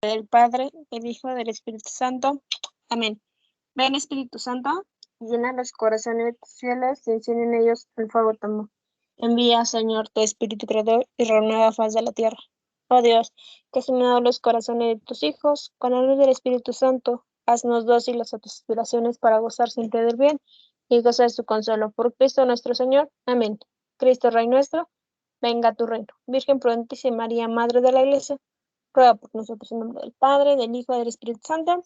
del Padre, del Hijo, del Espíritu Santo. Amén. Ven, Espíritu Santo, llena los corazones de tus fieles y enciende en ellos el fuego de tu amor. Envía, Señor, tu Espíritu Creador y renueva la faz de la tierra. Oh Dios, que has llenado los corazones de tus hijos con la luz del Espíritu Santo, haznos dóciles a tus aspiraciones para gozar siempre del bien y gozar de su consuelo. Por Cristo nuestro Señor. Amén. Cristo, Rey nuestro, venga a tu reino. Virgen prudentísima María, Madre de la Iglesia, ruega por nosotros en nombre del Padre, del Hijo y del Espíritu Santo.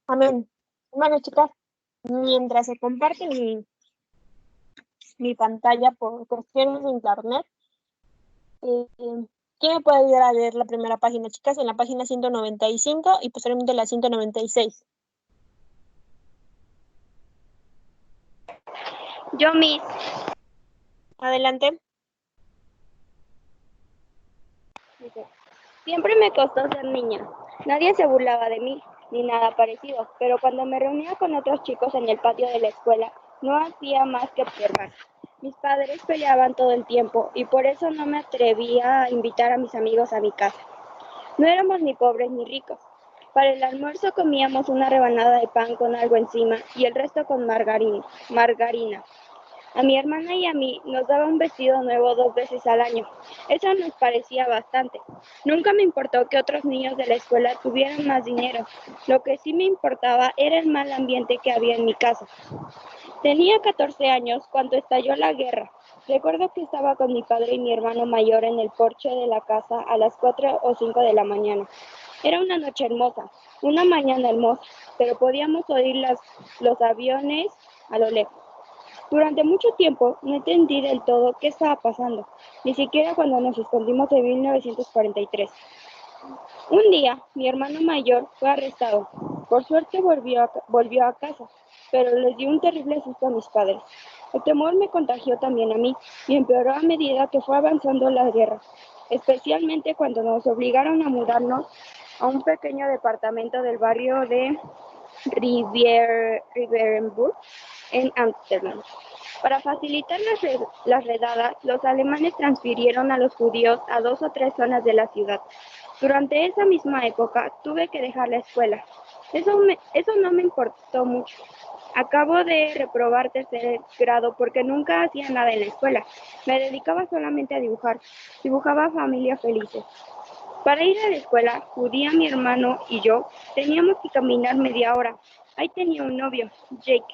Amén. Bueno, chicas, mientras se comparte mi pantalla por cuestiones de internet, ¿quién me puede ayudar a leer la primera página, chicas? En la página 195 y posteriormente la 196. Yo, Miss. Adelante. Dice, siempre me costó ser niña. Nadie se burlaba de mí, ni nada parecido, pero cuando me reunía con otros chicos en el patio de la escuela, no hacía más que observar. Mis padres peleaban todo el tiempo y por eso no me atrevía a invitar a mis amigos a mi casa. No éramos ni pobres ni ricos. Para el almuerzo comíamos una rebanada de pan con algo encima y el resto con margarina. A mi hermana y a mí nos daba un vestido nuevo 2 veces al año. Eso nos parecía bastante. Nunca me importó que otros niños de la escuela tuvieran más dinero. Lo que sí me importaba era el mal ambiente que había en mi casa. Tenía 14 años cuando estalló la guerra. Recuerdo que estaba con mi padre y mi hermano mayor en el porche de la casa a las 4 o 5 de la mañana. Era una noche hermosa, una mañana hermosa, pero podíamos oír los aviones a lo lejos. Durante mucho tiempo no entendí del todo qué estaba pasando, ni siquiera cuando nos escondimos en 1943. Un día, mi hermano mayor fue arrestado. Por suerte volvió a casa, pero les dio un terrible susto a mis padres. El temor me contagió también a mí y empeoró a medida que fue avanzando la guerra, especialmente cuando nos obligaron a mudarnos a un pequeño departamento del barrio de Rivierenburg, en Ámsterdam. Para facilitar las redadas, los alemanes transfirieron a los judíos a 2 o 3 zonas de la ciudad. Durante esa misma época tuve que dejar la escuela. Eso no me importó mucho. Acabo de reprobar tercer grado porque nunca hacía nada en la escuela. Me dedicaba solamente a dibujar. Dibujaba familias felices. Para ir a la escuela, Judía, mi hermano y yo teníamos que caminar media hora. Ahí tenía un novio, Jake.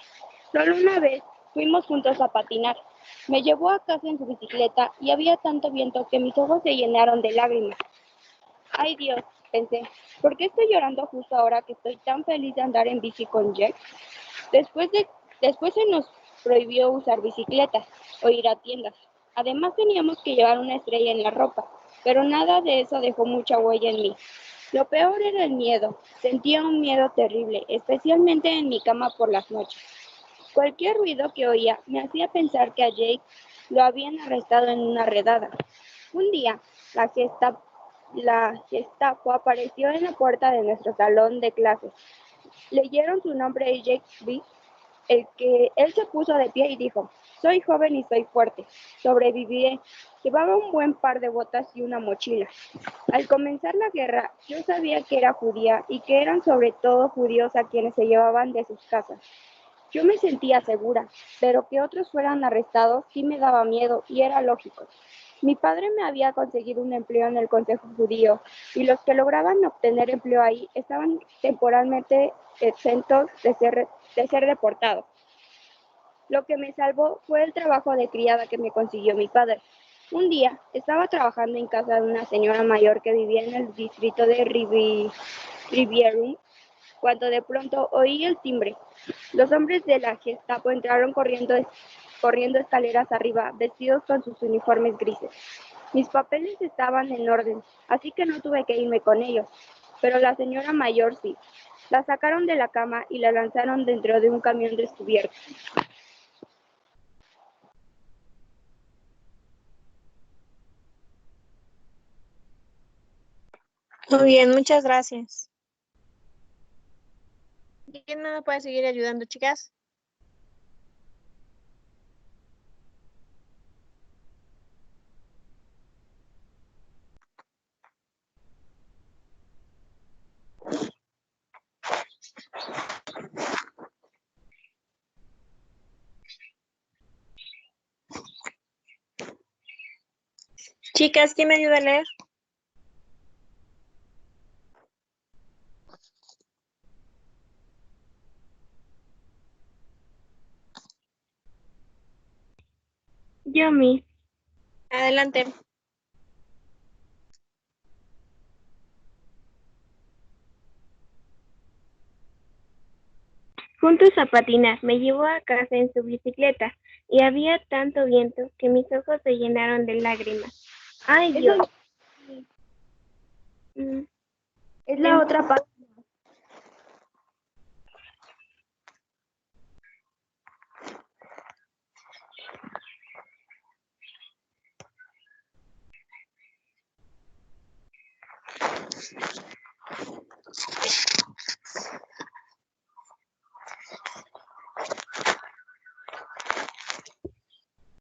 Solo una vez fuimos juntos a patinar. Me llevó a casa en su bicicleta y había tanto viento que mis ojos se llenaron de lágrimas. Ay Dios, pensé, ¿por qué estoy llorando justo ahora que estoy tan feliz de andar en bici con Jake? Después se nos prohibió usar bicicletas o ir a tiendas. Además teníamos que llevar una estrella en la ropa, pero nada de eso dejó mucha huella en mí. Lo peor era el miedo. Sentía un miedo terrible, especialmente en mi cama por las noches. Cualquier ruido que oía me hacía pensar que a Jake lo habían arrestado en una redada. Un día, la Gestapo apareció en la puerta de nuestro salón de clases. Leyeron su nombre y Jake B. Él se puso de pie y dijo, soy joven y soy fuerte, sobreviviré. Llevaba un buen par de botas y una mochila. Al comenzar la guerra, yo sabía que era judía y que eran sobre todo judíos a quienes se llevaban de sus casas. Yo me sentía segura, pero que otros fueran arrestados sí me daba miedo y era lógico. Mi padre me había conseguido un empleo en el Consejo Judío y los que lograban obtener empleo ahí estaban temporalmente exentos de ser deportados. Lo que me salvó fue el trabajo de criada que me consiguió mi padre. Un día estaba trabajando en casa de una señora mayor que vivía en el distrito de Rivierum cuando de pronto oí el timbre. Los hombres de la Gestapo entraron corriendo escaleras arriba, vestidos con sus uniformes grises. Mis papeles estaban en orden, así que no tuve que irme con ellos, pero la señora mayor sí. La sacaron de la cama y la lanzaron dentro de un camión descubierto. Muy bien, muchas gracias. ¿Quién me puede seguir ayudando, chicas? Chicas, ¿quién me ayuda a leer? Yo, Miss. Adelante. Juntos a patinar, me llevó a casa en su bicicleta y había tanto viento que mis ojos se llenaron de lágrimas. ¡Ay, Dios! Es la otra parte.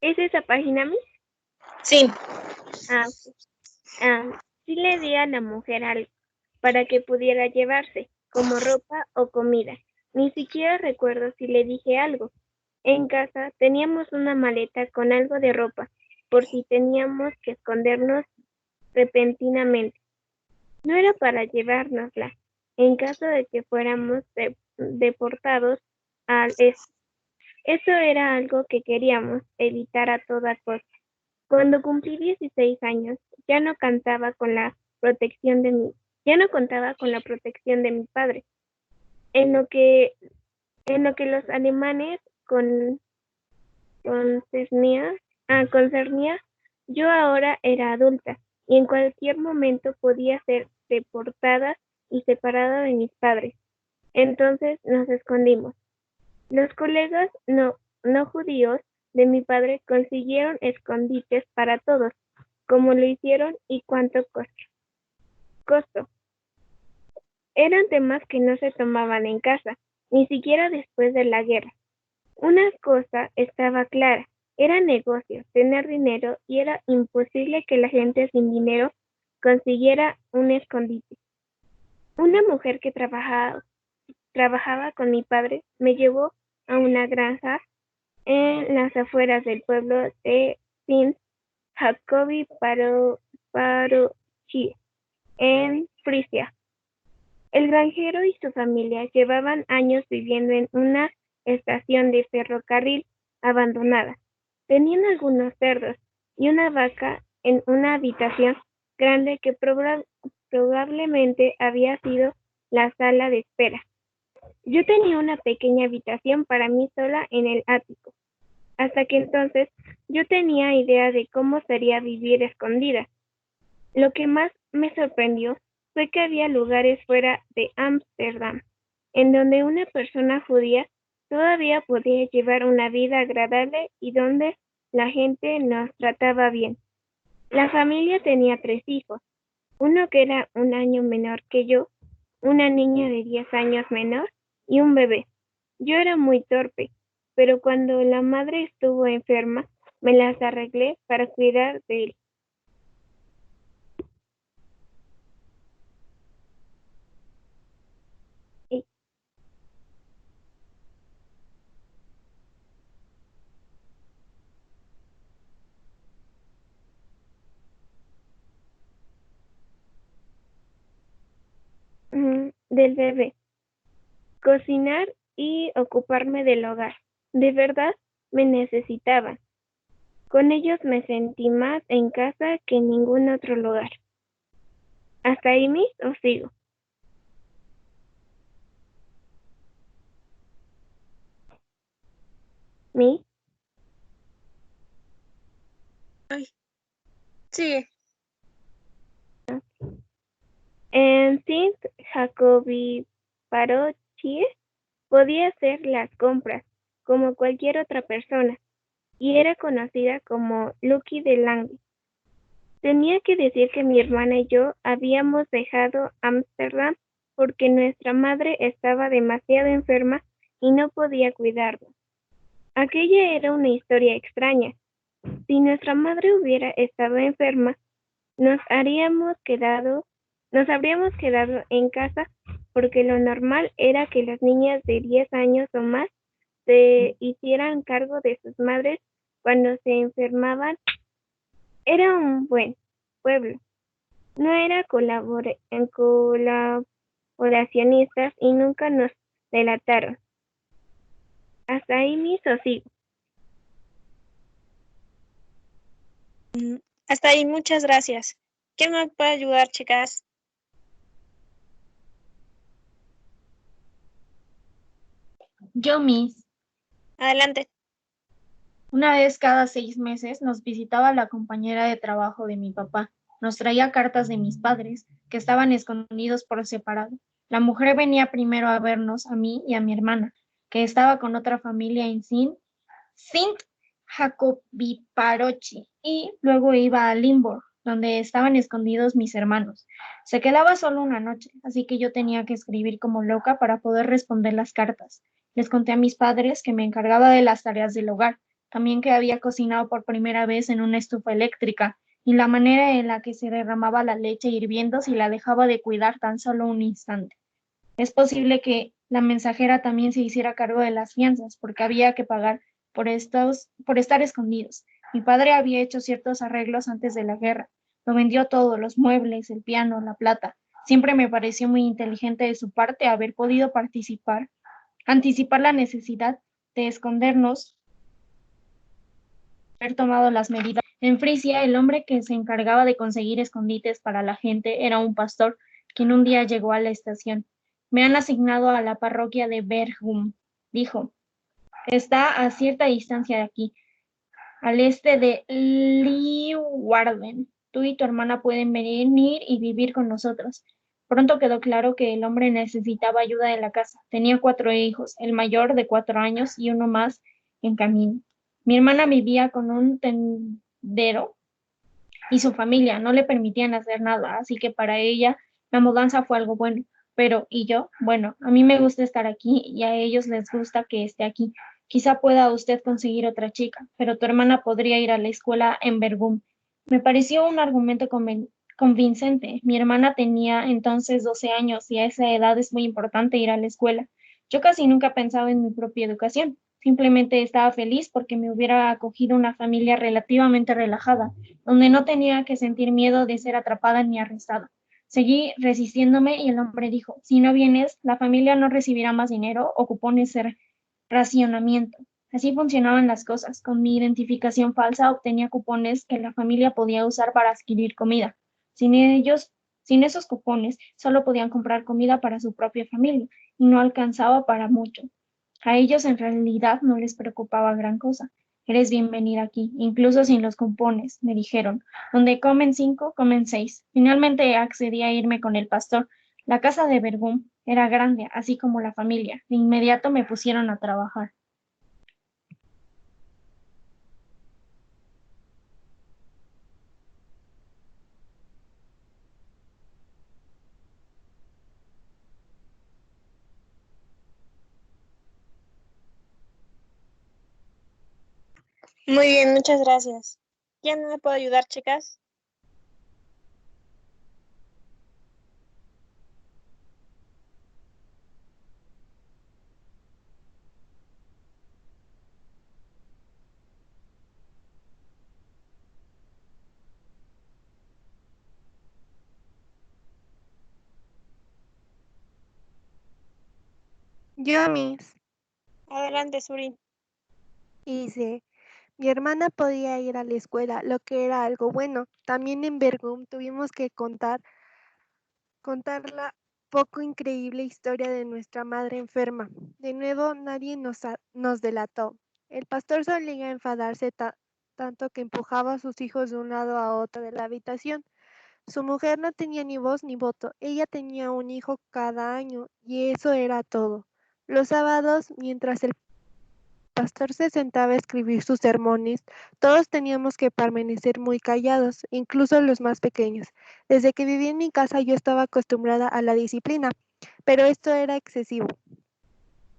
¿Es esa página, Miss? Sí. Sí le di a la mujer algo para que pudiera llevarse, como ropa o comida. Ni siquiera recuerdo si le dije algo. En casa teníamos una maleta con algo de ropa, por si teníamos que escondernos repentinamente. No era para llevárnosla, en caso de que fuéramos deportados al este. Eso era algo que queríamos evitar a toda costa. Cuando cumplí 16 años, ya no contaba con la protección de mi padre. En lo que los alemanes concernía, yo ahora era adulta y en cualquier momento podía ser deportada y separada de mis padres. Entonces nos escondimos. Los colegas no judíos de mi padre consiguieron escondites para todos, como lo hicieron y cuánto costó. Eran temas que no se tomaban en casa, ni siquiera después de la guerra. Una cosa estaba clara, era negocio, tener dinero y era imposible que la gente sin dinero consiguiera un escondite. Una mujer que trabajaba con mi padre me llevó a una granja en las afueras del pueblo de Sint Jacobi Parochie, en Frisia. El granjero y su familia llevaban años viviendo en una estación de ferrocarril abandonada. Tenían algunos cerdos y una vaca en una habitación grande que probablemente había sido la sala de espera. Yo tenía una pequeña habitación para mí sola en el ático. Hasta que entonces yo tenía idea de cómo sería vivir escondida. Lo que más me sorprendió fue que había lugares fuera de Ámsterdam, en donde una persona judía todavía podía llevar una vida agradable y donde la gente nos trataba bien. La familia tenía 3 hijos, uno que era un año menor que yo, una niña de 10 años menor y un bebé. Yo era muy torpe, pero cuando la madre estuvo enferma, me las arreglé para cuidar de él. Del bebé, cocinar y ocuparme del hogar. De verdad me necesitaban. Con ellos me sentí más en casa que en ningún otro lugar. ¿Hasta ahí, Miss, o sigo? ¿Miss? Sigue. En Sint Jacobi Parochie podía hacer las compras como cualquier otra persona y era conocida como Lucky de Lange. Tenía que decir que mi hermana y yo habíamos dejado Ámsterdam porque nuestra madre estaba demasiado enferma y no podía cuidarnos. Aquella era una historia extraña. Si nuestra madre hubiera estado enferma, nos habríamos quedado en casa porque lo normal era que las niñas de 10 años o más se hicieran cargo de sus madres cuando se enfermaban. Era un buen pueblo. No era colaboracionistas y nunca nos delataron. Hasta ahí mis hocicos. Hasta ahí, muchas gracias. ¿Quién me puede ayudar, chicas? Yo, Miss. Adelante. Una vez cada 6 meses nos visitaba la compañera de trabajo de mi papá. Nos traía cartas de mis padres, que estaban escondidos por separado. La mujer venía primero a vernos, a mí y a mi hermana, que estaba con otra familia en Sint Jacobi-Parochi, y luego iba a Limburg, donde estaban escondidos mis hermanos. Se quedaba solo una noche, así que yo tenía que escribir como loca para poder responder las cartas. Les conté a mis padres que me encargaba de las tareas del hogar, también que había cocinado por primera vez en una estufa eléctrica, y la manera en la que se derramaba la leche hirviendo si la dejaba de cuidar tan solo un instante. Es posible que la mensajera también se hiciera cargo de las fianzas, porque había que pagar por estar escondidos. Mi padre había hecho ciertos arreglos antes de la guerra. Lo vendió todo, los muebles, el piano, la plata. Siempre me pareció muy inteligente de su parte haber podido anticipar la necesidad de escondernos, haber tomado las medidas. En Frisia, el hombre que se encargaba de conseguir escondites para la gente era un pastor, quien un día llegó a la estación. Me han asignado a la parroquia de Bergum, dijo. Está a cierta distancia de aquí, al este de Leeuwarden. Tú y tu hermana pueden venir y vivir con nosotros. Pronto quedó claro que el hombre necesitaba ayuda en la casa. Tenía 4 hijos, el mayor de 4 años y uno más en camino. Mi hermana vivía con un tendero y su familia no le permitían hacer nada, así que para ella la mudanza fue algo bueno. Pero, ¿y yo? Bueno, a mí me gusta estar aquí y a ellos les gusta que esté aquí. Quizá pueda usted conseguir otra chica, pero tu hermana podría ir a la escuela en Bergum. Me pareció un argumento convincente. Mi hermana tenía entonces 12 años y a esa edad es muy importante ir a la escuela. Yo casi nunca pensaba en mi propia educación. Simplemente estaba feliz porque me hubiera acogido una familia relativamente relajada, donde no tenía que sentir miedo de ser atrapada ni arrestada. Seguí resistiéndome y el hombre dijo, si no vienes, la familia no recibirá más dinero o cupones de racionamiento. Así funcionaban las cosas. Con mi identificación falsa obtenía cupones que la familia podía usar para adquirir comida. Sin ellos, sin esos cupones, solo podían comprar comida para su propia familia y no alcanzaba para mucho. A ellos en realidad no les preocupaba gran cosa. Eres bienvenida aquí, incluso sin los cupones, me dijeron. Donde comen 5, comen 6. Finalmente accedí a irme con el pastor. La casa de Bergum era grande, así como la familia. De inmediato me pusieron a trabajar. Muy bien, muchas gracias. ¿Quién me puede ayudar, chicas? Yo, Miss, Adelante, Suri. hice. Mi hermana podía ir a la escuela, lo que era algo bueno. También en Bergum tuvimos que contar la poco increíble historia de nuestra madre enferma. De nuevo, nadie nos delató. El pastor solía enfadarse tanto que empujaba a sus hijos de un lado a otro de la habitación. Su mujer no tenía ni voz ni voto. Ella tenía un hijo cada año y eso era todo. Los sábados, mientras el pastor se sentaba a escribir sus sermones, todos teníamos que permanecer muy callados, incluso los más pequeños. Desde que viví en mi casa yo estaba acostumbrada a la disciplina, pero esto era excesivo.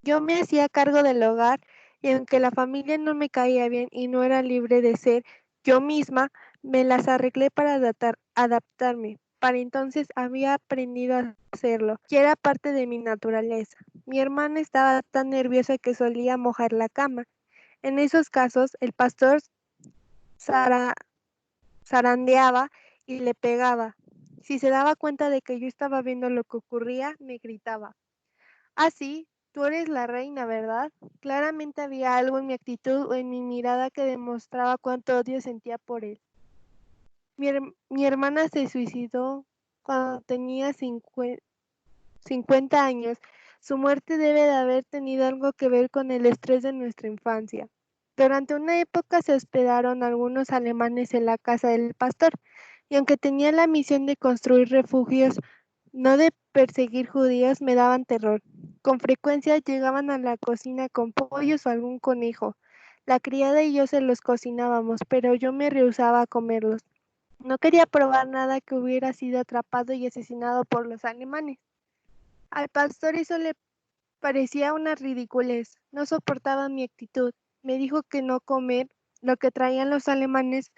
Yo me hacía cargo del hogar y aunque la familia no me caía bien y no era libre de ser yo misma, me las arreglé para adaptarme. Para entonces había aprendido a hacerlo y era parte de mi naturaleza. Mi hermana estaba tan nerviosa que solía mojar la cama. En esos casos, el pastor zarandeaba y le pegaba. Si se daba cuenta de que yo estaba viendo lo que ocurría, me gritaba. Ah, sí, tú eres la reina, ¿verdad? Claramente había algo en mi actitud o en mi mirada que demostraba cuánto odio sentía por él. Mi hermana se suicidó cuando tenía 50 años. Su muerte debe de haber tenido algo que ver con el estrés de nuestra infancia. Durante una época se hospedaron algunos alemanes en la casa del pastor, y aunque tenía la misión de construir refugios, no de perseguir judíos, me daban terror. Con frecuencia llegaban a la cocina con pollos o algún conejo. La criada y yo se los cocinábamos, pero yo me rehusaba a comerlos. No quería probar nada que hubiera sido atrapado y asesinado por los alemanes. Al pastor eso le parecía una ridiculez. No soportaba mi actitud. Me dijo que no comer lo que traían los alemanes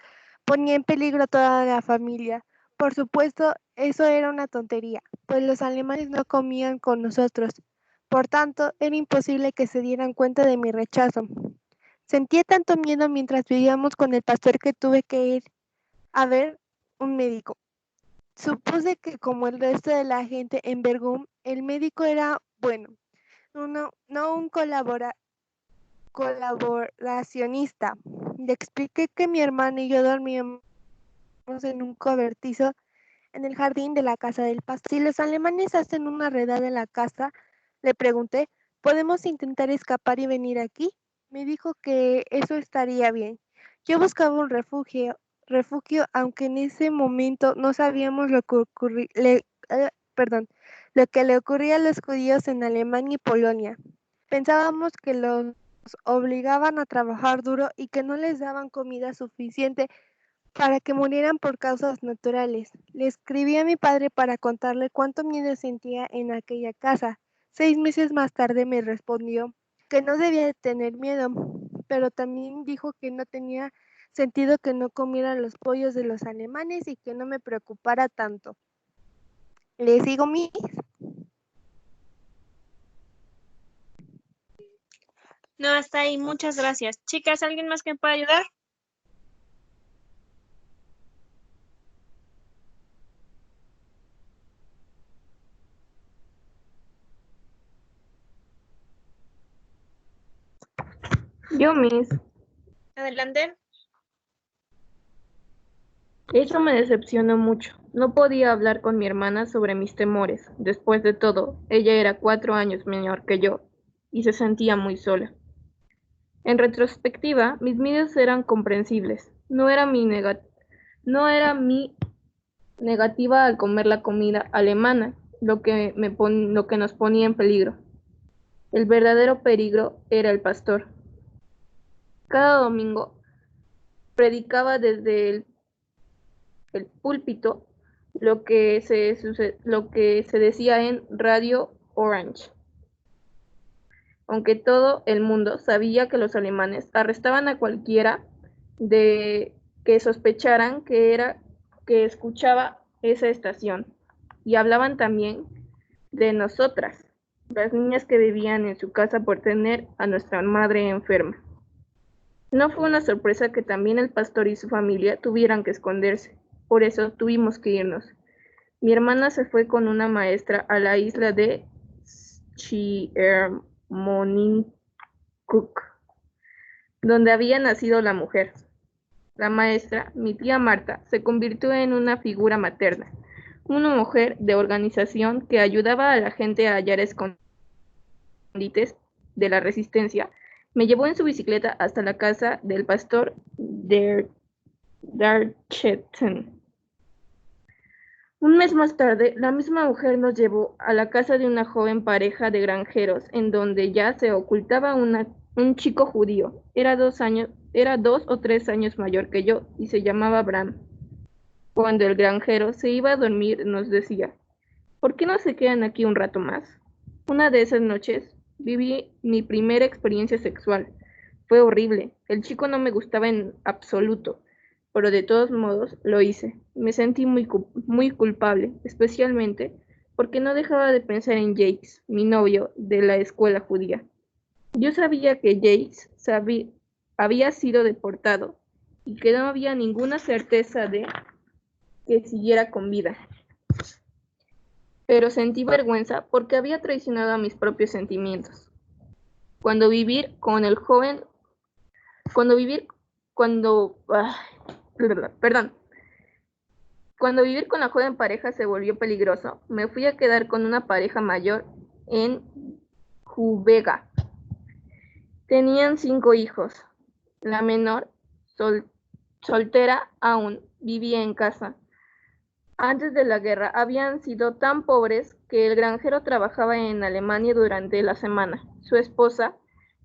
ponía en peligro a toda la familia. Por supuesto, eso era una tontería, pues los alemanes no comían con nosotros. Por tanto, era imposible que se dieran cuenta de mi rechazo. Sentía tanto miedo mientras vivíamos con el pastor que tuve que ir a ver un médico. Supuse que como el resto de la gente en Bergum, el médico era bueno, no un colaboracionista. Le expliqué que mi hermana y yo dormíamos en un cobertizo en el jardín de la casa del pastor. Si los alemanes hacen una redada en la casa, le pregunté, ¿podemos intentar escapar y venir aquí? Me dijo que eso estaría bien. Yo buscaba un refugio, aunque en ese momento no sabíamos lo que le ocurría a los judíos en Alemania y Polonia. Pensábamos que los obligaban a trabajar duro y que no les daban comida suficiente para que murieran por causas naturales. Le escribí a mi padre para contarle cuánto miedo sentía en aquella casa. 6 meses más tarde me respondió que no debía de tener miedo, pero también dijo que no tenía sentido que no comiera los pollos de los alemanes y que no me preocupara tanto. ¿Le sigo, mis? No, hasta ahí. Muchas gracias. Chicas, ¿alguien más que me pueda ayudar? Yo, Miss, Adelante. eso me decepcionó mucho. No podía hablar con mi hermana sobre mis temores. Después de todo, ella era 4 años menor que yo y se sentía muy sola. En retrospectiva, mis miedos eran comprensibles. No era mi negativa al comer la comida alemana lo que nos ponía en peligro. El verdadero peligro era el pastor. Cada domingo predicaba desde el púlpito lo que se decía en Radio Orange. Aunque todo el mundo sabía que los alemanes arrestaban a cualquiera de que sospecharan que escuchaba esa estación, y hablaban también de nosotras, las niñas que vivían en su casa por tener a nuestra madre enferma. No fue una sorpresa que también el pastor y su familia tuvieran que esconderse. Por eso tuvimos que irnos. Mi hermana se fue con una maestra a la isla de Schiermonnikoog, donde había nacido la mujer. La maestra, mi tía Marta, se convirtió en una figura materna, una mujer de organización que ayudaba a la gente a hallar escondites de la resistencia. Me llevó en su bicicleta hasta la casa del pastor Darchetten. Un mes más tarde, la misma mujer nos llevó a la casa de una joven pareja de granjeros, en donde ya se ocultaba un chico judío. Era 2 o 3 años mayor que yo y se llamaba Bram. Cuando el granjero se iba a dormir, nos decía, ¿por qué no se quedan aquí un rato más? Una de esas noches viví mi primera experiencia sexual. Fue horrible. El chico no me gustaba en absoluto, pero de todos modos lo hice. Me sentí muy culpable, especialmente porque no dejaba de pensar en Jakes, mi novio de la escuela judía. Yo sabía que Jakes había sido deportado y que no había ninguna certeza de que siguiera con vida. Pero sentí vergüenza porque había traicionado a mis propios sentimientos. Cuando vivir con el joven, cuando vivir, cuando, perdón, cuando vivir con la joven pareja se volvió peligroso, me fui a quedar con una pareja mayor en Jubega. Tenían 5 hijos. La menor, soltera aún, vivía en casa. Antes de la guerra habían sido tan pobres que el granjero trabajaba en Alemania durante la semana. Su esposa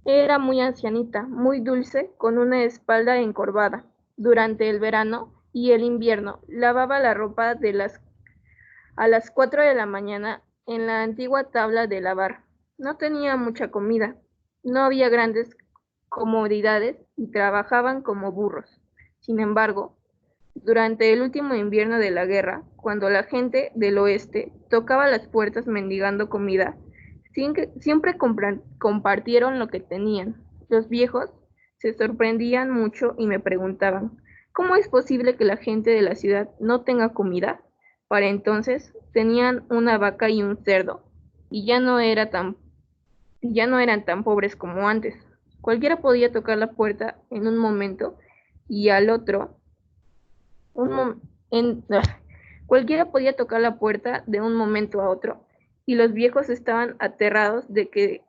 era muy ancianita, muy dulce, con una espalda encorvada. Durante el verano y el invierno lavaba la ropa a las 4 de la mañana en la antigua tabla de lavar. No tenía mucha comida, no había grandes comodidades y trabajaban como burros. Sin embargo, durante el último invierno de la guerra, cuando la gente del oeste tocaba las puertas mendigando comida, siempre compartieron lo que tenían. Los viejos se sorprendían mucho y me preguntaban, ¿cómo es posible que la gente de la ciudad no tenga comida? Para entonces tenían una vaca y un cerdo, y ya no eran tan pobres como antes. Cualquiera podía tocar la puerta en un momento y al otro, cualquiera podía tocar la puerta de un momento a otro, y los viejos estaban aterrados de que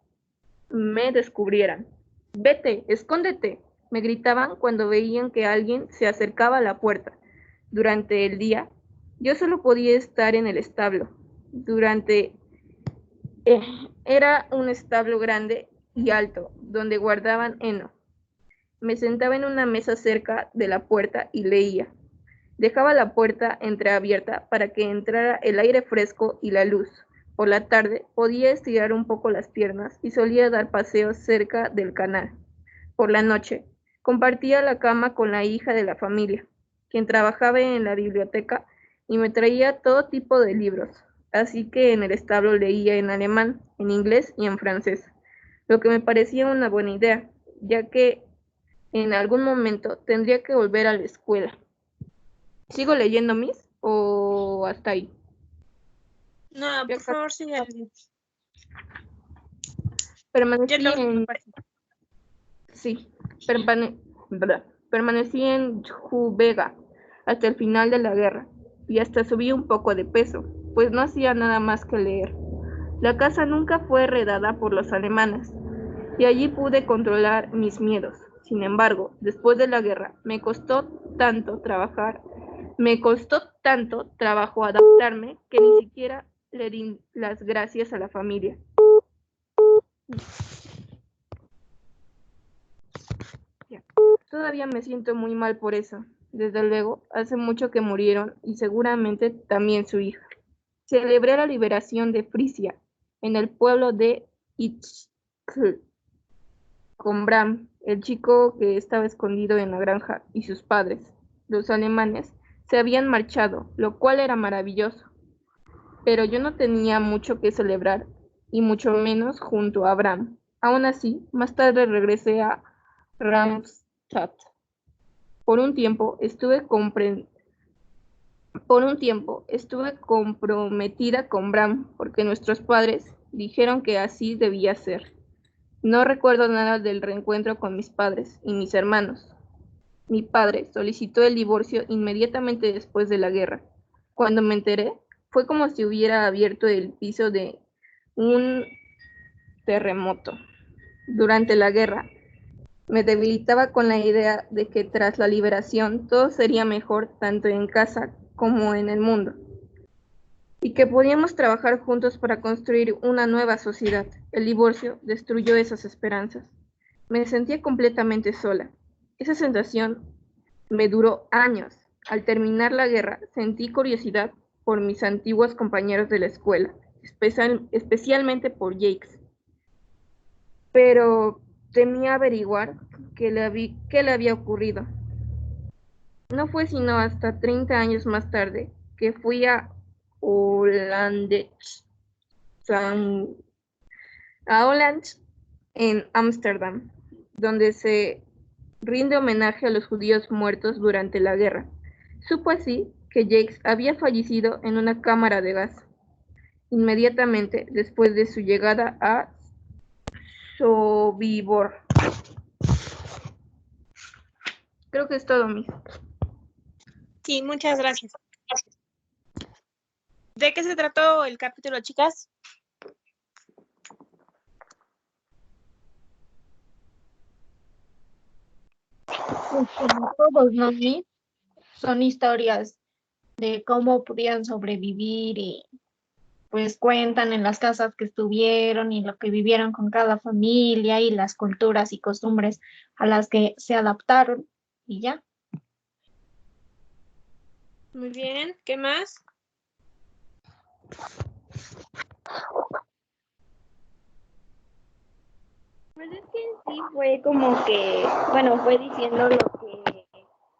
me descubrieran. Vete, escóndete, me gritaban cuando veían que alguien se acercaba a la puerta. Durante el día, yo solo podía estar en el establo. Era un establo grande y alto, donde guardaban heno. Me sentaba en una mesa cerca de la puerta y leía. Dejaba la puerta entreabierta para que entrara el aire fresco y la luz. Por la tarde podía estirar un poco las piernas y solía dar paseos cerca del canal. Por la noche compartía la cama con la hija de la familia, quien trabajaba en la biblioteca y me traía todo tipo de libros. Así que en el establo leía en alemán, en inglés y en francés, lo que me parecía una buena idea, ya que en algún momento tendría que volver a la escuela. ¿Sigo leyendo, Miss? ¿O hasta ahí? No, por favor, sigue. Permanecí en... Sí, permanecí en Jubega hasta el final de la guerra y hasta subí un poco de peso, pues no hacía nada más que leer. La casa nunca fue heredada por los alemanes y allí pude controlar mis miedos. Sin embargo, después de la guerra me costó tanto trabajo adaptarme que ni siquiera le di las gracias a la familia. Todavía me siento muy mal por eso. Desde luego, hace mucho que murieron y seguramente también su hija. Celebré la liberación de Frisia en el pueblo de Itzl con Bram, el chico que estaba escondido en la granja, y sus padres. Los alemanes se habían marchado, lo cual era maravilloso. Pero yo no tenía mucho que celebrar, y mucho menos junto a Bram. Aún así, más tarde regresé a Ramstadt. Por un tiempo estuve comprometida con Bram, porque nuestros padres dijeron que así debía ser. No recuerdo nada del reencuentro con mis padres y mis hermanos. Mi padre solicitó el divorcio inmediatamente después de la guerra. Cuando me enteré, fue como si hubiera abierto el piso de un terremoto. Durante la guerra, me debilitaba con la idea de que tras la liberación todo sería mejor tanto en casa como en el mundo, y que podíamos trabajar juntos para construir una nueva sociedad. El divorcio destruyó esas esperanzas. Me sentía completamente sola. Esa sensación me duró años. Al terminar la guerra, sentí curiosidad por mis antiguos compañeros de la escuela, especialmente por Jakes. Pero temía averiguar qué le había ocurrido. No fue sino hasta 30 años más tarde que fui a Holland en Ámsterdam, donde se rinde homenaje a los judíos muertos durante la guerra. Supe así que Jake había fallecido en una cámara de gas, inmediatamente después de su llegada a Sobibor. Creo que es todo, Miss. Sí, muchas gracias. ¿De qué se trató el capítulo, chicas? Pues como todos, ¿no, Miss? Son historias de cómo podían sobrevivir y pues cuentan en las casas que estuvieron y lo que vivieron con cada familia y las culturas y costumbres a las que se adaptaron y ya. Muy bien, ¿qué más? Pues es que en sí fue como que, bueno, fue diciendo lo que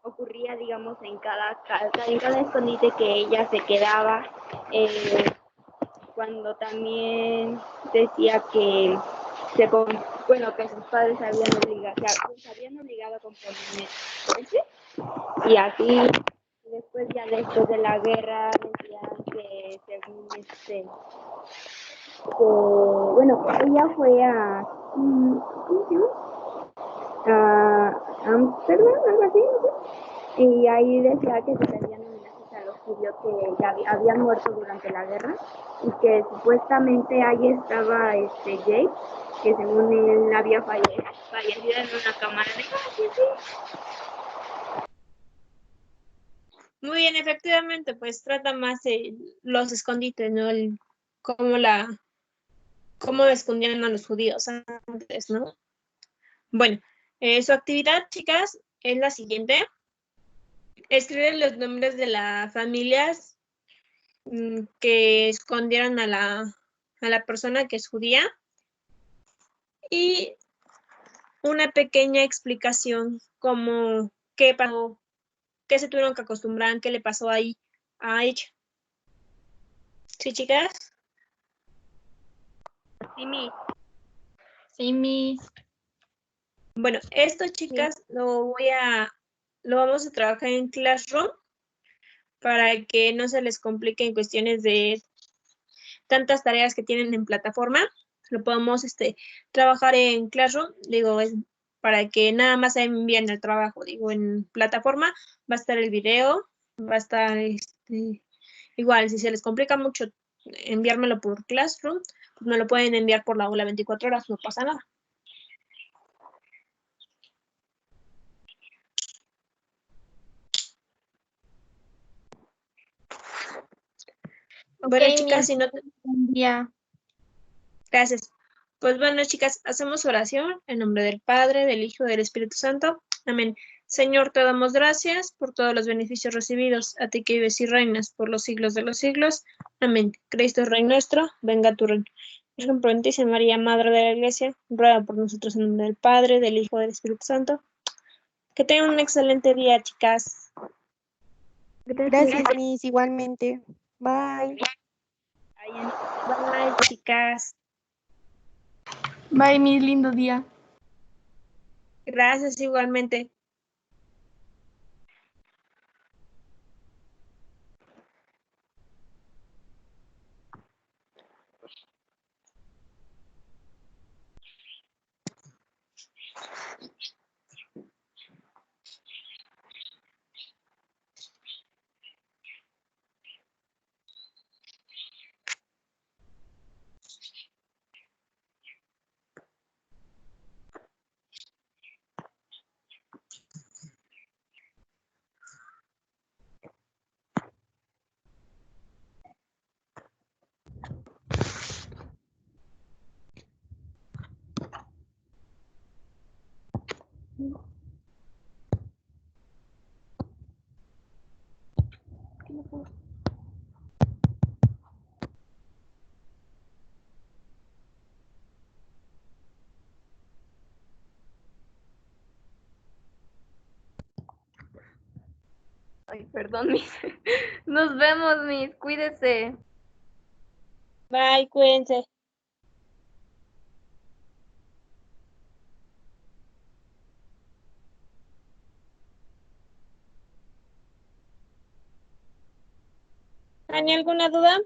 ocurría, digamos, en cada casa, en cada escondite que ella se quedaba, cuando también decía que bueno, que sus padres se habían obligado a comprometerse, y así, después ya después de la guerra decían que según bueno, ella fue a, ¿cómo se llama? A Amsterdam, algo así, no sé. Y ahí decía que se rendían homenajes a los judíos que ya habían muerto durante la guerra, y que supuestamente ahí estaba Jake, que según él había fallecido en una cámara de gas, sí, sí. Muy bien, efectivamente, pues trata más de los escondites, ¿no? Cómo escondían a los judíos antes, ¿no? Bueno, su actividad, chicas, es la siguiente. Escriben los nombres de las familias que escondieron a la persona que es judía y una pequeña explicación como qué pasó, qué se tuvieron que acostumbrar, qué le pasó ahí a ella. ¿Sí, chicas? Sí, mi. Sí, Miss. Bueno, esto, chicas, lo vamos a trabajar en Classroom para que no se les complique en cuestiones de tantas tareas que tienen en plataforma. Lo podemos trabajar en Classroom, digo, es para que nada más se envíen el trabajo, digo, en plataforma va a estar el video, va a estar igual, si se les complica mucho enviármelo por Classroom, pues me lo pueden enviar por la aula 24 horas, no pasa nada. Ok, Bueno, chicas, Miss. si no, Buen día. gracias. Pues bueno, chicas, hacemos oración en nombre del Padre, del Hijo y del Espíritu Santo. Amén. Señor, te damos gracias por todos los beneficios recibidos, a ti que vives y reinas por los siglos de los siglos. Amén. Cristo es Rey nuestro, venga tu reino. Virgen prudentísima María, Madre de la Iglesia, ruega por nosotros en nombre del Padre, del Hijo y del Espíritu Santo. Que tengan un excelente día, chicas. Gracias, Miss, igualmente. Bye. Bye, chicas. Bye, Miss, lindo día. Gracias igualmente. Ay, perdón, Miss. Nos vemos, Miss. Cuídese. Bye, cuídense. ¿Hay alguna duda?